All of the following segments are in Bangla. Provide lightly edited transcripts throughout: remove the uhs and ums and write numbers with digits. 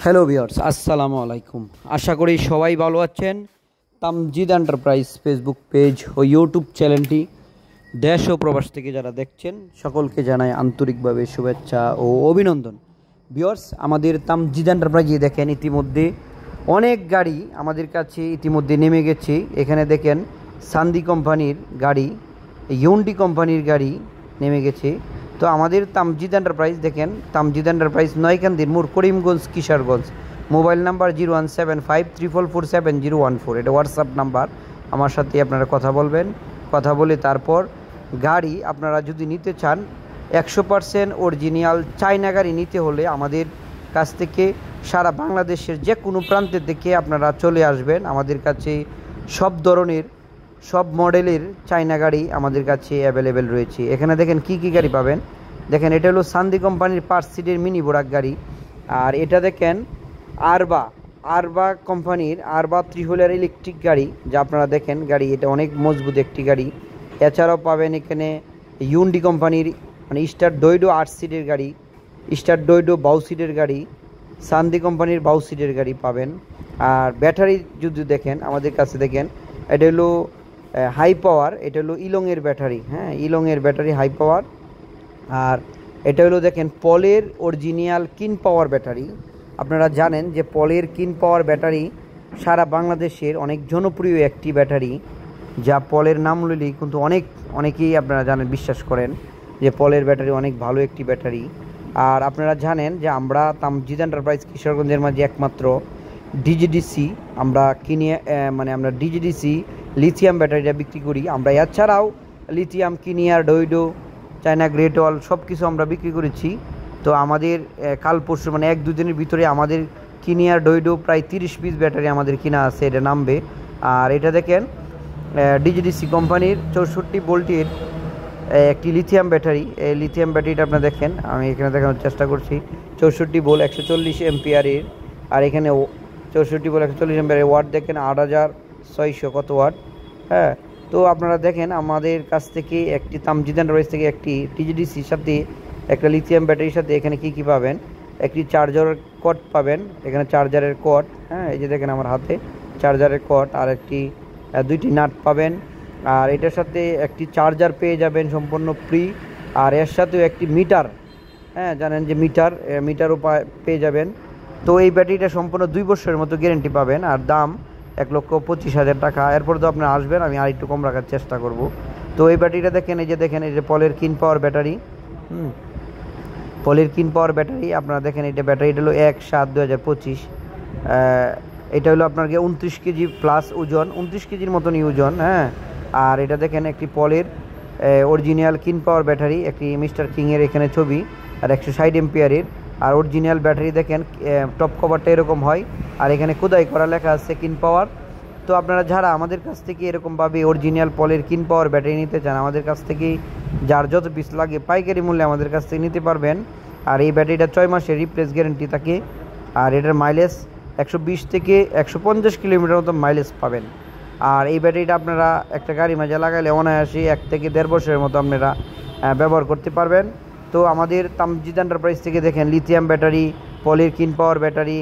হ্যালো ভিউয়ার্স, আসসালামু আলাইকুম। আশা করি সবাই ভালো আছেন। তামজিদ এন্টারপ্রাইজ ফেসবুক পেজ ও ইউটিউব চ্যানেলটি দেশ ও প্রবাস থেকে যারা দেখছেন সকলকে জানাই আন্তরিকভাবে শুভেচ্ছা ও অভিনন্দন। ভিউয়ার্স, আমাদের তামজিদ এন্টারপ্রাইজে দেখেন ইতিমধ্যে অনেক গাড়ি আমাদের কাছে ইতিমধ্যে নেমে গেছে। এখানে দেখেন সান্দি কোম্পানির গাড়ি, ইউন্ডি কোম্পানির গাড়ি নেমে গেছে। তো আমাদের তামজিদ এন্টারপ্রাইজ দেখেন, তামজিদ এন্টারপ্রাইজ নয়কান্দির মোড়, করিমগঞ্জ, কিশোরগঞ্জ। Mobile number 01753447014। এটা হোয়াটসঅ্যাপ নাম্বার। আমার সাথে আপনারা কথা বলবেন। কথা বলে তারপর গাড়ি আপনারা যদি নিতে চান 100% অরিজিনাল চায়না গাড়ি নিতে হলে আমাদের কাছ থেকে সারা বাংলাদেশের যে কোনো প্রান্তে থেকে আপনারা চলে আসবেন। আমাদের কাছে সব ধরনের সব মডেলের চায়না গাড়ি আমাদের কাছে অ্যাভেলেবেল রয়েছে। এখানে দেখেন কি কি গাড়ি পাবেন। দেখেন এটা হলো সান্দি কোম্পানির 5 সিটের মিনি বোরাক গাড়ি। আর এটা দেখেন আরবা কোম্পানির আরবা 3 হুইলার ইলেকট্রিক গাড়ি, যা আপনারা দেখেন গাড়ি এটা অনেক মজবুত একটি গাড়ি। এছাড়াও পাবেন এখানে ইউন্ডি কোম্পানির মানে স্টার ডয়ডো 8 সিটের গাড়ি, স্টার ডয়ডো 12 সিটের গাড়ি, সান্দি কোম্পানির 12 সিটের গাড়ি পাবেন। আর ব্যাটারি যদি দেখেন আমাদের কাছে দেখেন এটা হলো হাই পাওয়ার, এটা হলো ইলংয়ের ব্যাটারি। হ্যাঁ, ইলংয়ের ব্যাটারি হাই পাওয়ার। আর এটা হলো দেখেন পলের অরিজিনাল কিন পাওয়ার ব্যাটারি। আপনারা জানেন যে পলের কিন পাওয়ার ব্যাটারি সারা বাংলাদেশের অনেক জনপ্রিয় একটি ব্যাটারি, যা পলের নাম লইলেই কিন্তু অনেকেই আপনারা জানেন, বিশ্বাস করেন যে পলের ব্যাটারি অনেক ভালো একটি ব্যাটারি। আর আপনারা জানেন যে আমরা তামজিদ এন্টারপ্রাইজ কিশোরগঞ্জের মাঝে একমাত্র ডিজিডিসি আমরা আমরা ডিজিডিসি লিথিয়াম ব্যাটারিটা বিক্রি করি। আমরা এছাড়াও লিথিয়াম, কিনিয়ার, ডয়ডো, চায়না গ্রেট ওয়াল সব কিছু আমরা বিক্রি করেছি। তো আমাদের কাল পরশু মানে 1-2 দিনের ভিতরে আমাদের কিনিয়ার, ডয়ডো প্রায় 30 পিস ব্যাটারি আমাদের কিনা আছে, এটা নামবে। আর এটা দেখেন ডিজিডিসি কোম্পানির 64 ভোল্টের একটি লিথিয়াম ব্যাটারি। এই লিথিয়াম ব্যাটারিটা আপনারা দেখেন, আমি এখানে দেখানোর চেষ্টা করছি। 64 ভোল্ট 140 এম্পিয়ারের। আর এখানে 64 ভোল্ট 140 এম্পিয়ারের ওয়াট দেখেন 8600 কত ওয়াট। হ্যাঁ, তো আপনারা দেখেন আমাদের কাছ থেকে একটি তামজিদ এন্টারপ্রাইজ থেকে একটি ডিজিডিসির সাথে একটা লিথিয়াম ব্যাটারির সাথে এখানে কি পাবেন, একটি চার্জারের কর্ড পাবেন। এখানে চার্জারের কর্ড, হ্যাঁ এই যে দেখেন আমার হাতে চার্জারের কর্ড, আর একটি 2টি নাট পাবেন। আর এটার সাথে একটি চার্জার পেয়ে যাবেন সম্পূর্ণ ফ্রি। আর এর সাথেও একটি মিটার, হ্যাঁ জানেন যে মিটারও পেয়ে যাবেন। তো এই ব্যাটারিটা সম্পূর্ণ 2 বছরের মতো গ্যারেন্টি পাবেন। আর দাম 1,25,000 টাকা। এরপর তো আপনারা আসবেন, আমি আর একটু কম রাখার চেষ্টা করব। তো এই ব্যাটারিটা দেখেন, এই যে পলের কিন পাওয়ার ব্যাটারি। পলের কিন পাওয়ার ব্যাটারি আপনারা দেখেন, এটা ব্যাটারিটা হলো 1/7/2025। এটা হলো আপনার 29 কেজি প্লাস ওজন, 29 কেজির মতনই ওজন। হ্যাঁ, আর এটা দেখেন একটি পলের অরিজিনাল কিন পাওয়ার ব্যাটারি, একটি মিস্টার কিংয়ের এখানে ছবি, আর 160 এম্পিয়ারের। আর অরিজিনাল ব্যাটারি দেখেন টপ কভারটা এরকম হয়, আর এখানে খোদাই করা লেখা আছে কিন পাওয়ার। তো আপনারা যারা আমাদের কাছ থেকে এরকমভাবে অরিজিনাল পলের কিন পাওয়ার ব্যাটারি নিতে চান, আমাদের কাছ থেকে যার যত পিস লাগে পাইকারি মূল্যে আমাদের কাছ থেকে নিতে পারবেন। আর এই ব্যাটারিটা 6 মাসের রিপ্লেস গ্যারেন্টি থাকে। আর এটার মাইলেজ 120 থেকে 150 কিলোমিটার মতো মাইলেজ পাবেন। আর এই ব্যাটারিটা আপনারা একটা গাড়ি মাঝে লাগাইলে অনায়াসে 1 থেকে 1.5 বছরের মতো আপনারা ব্যবহার করতে পারবেন। তো আমাদের তামজিদ এন্টারপ্রাইজ থেকে দেখেন লিথিয়াম ব্যাটারি, পলের কিন পাওয়ার ব্যাটারি,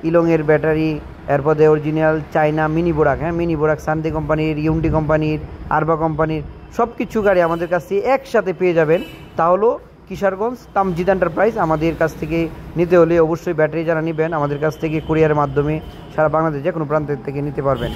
ইলংয়ের ব্যাটারি, এরপরে অরিজিনাল চায়না মিনি বোরাক, হ্যাঁ মিনি বোরাক সান্দি কোম্পানির, ইউন্ডি কোম্পানির, আরবা কোম্পানির সব কিছু গাড়ি আমাদের কাছ থেকে একসাথে পেয়ে যাবেন। তাহলে কিশোরগঞ্জ তামজিদ এন্টারপ্রাইজ। আমাদের কাছ থেকে নিতে হলে অবশ্যই ব্যাটারি যারা নেবেন আমাদের কাছ থেকে কুরিয়ারের মাধ্যমে সারা বাংলাদেশ যে কোনো প্রান্ত থেকে নিতে পারবেন।